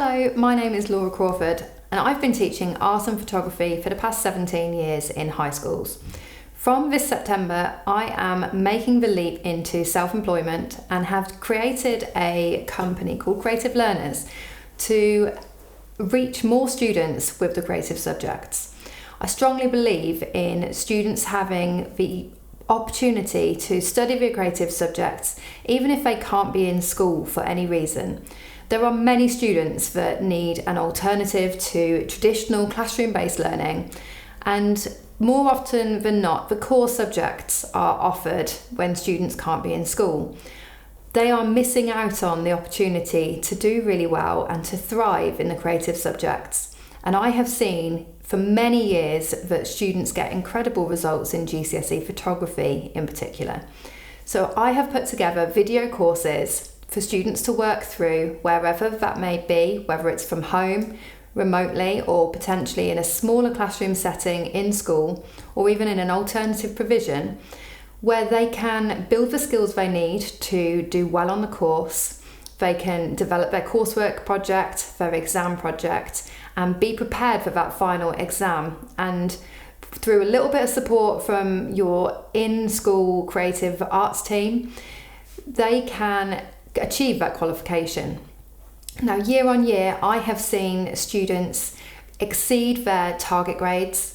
Hello, my name is Laura Crawford and I've been teaching art and photography for the past 17 years in high schools. From this September, I am making the leap into self-employment and have created a company called Creative Learners to reach more students with the creative subjects. I strongly believe in students having the opportunity to study the creative subjects even if they can't be in school for any reason. There are many students that need an alternative to traditional classroom-based learning, and more often than not, the core subjects are offered when students can't be in school. They are missing out on the opportunity to do really well and to thrive in the creative subjects. And I have seen for many years that students get incredible results in GCSE photography in particular. So I have put together video courses for students to work through wherever that may be, whether it's from home, remotely, or potentially in a smaller classroom setting in school, or even in an alternative provision, where they can build the skills they need to do well on the course. They can develop their coursework project, their exam project, and be prepared for that final exam. And through a little bit of support from your in-school creative arts team, they can achieve that qualification. Now, year on year, I have seen students exceed their target grades,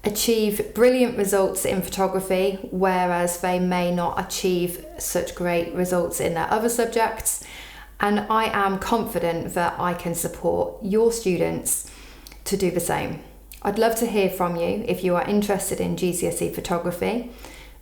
achieve brilliant results in photography, whereas they may not achieve such great results in their other subjects. And I am confident that I can support your students to do the same. I'd love to hear from you if you are interested in GCSE photography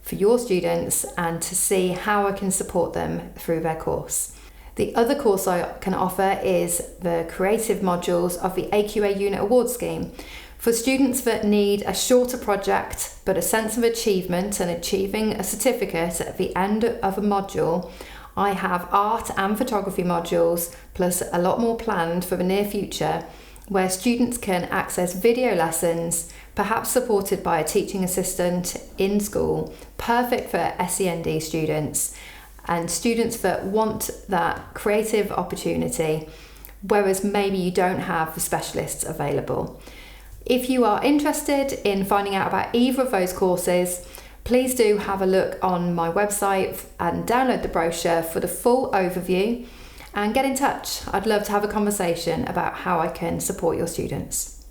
for your students and to see how I can support them through their course. The other course I can offer is the creative modules of the AQA Unit Award Scheme for students that need a shorter project but a sense of achievement and achieving a certificate at the end of a module. I have art and photography modules plus a lot more planned for the near future, where students can access video lessons, perhaps supported by a teaching assistant in school, perfect for SEND students and students that want that creative opportunity, whereas maybe you don't have the specialists available. If you are interested in finding out about either of those courses, please do have a look on my website and download the brochure for the full overview. And get in touch. I'd love to have a conversation about how I can support your students.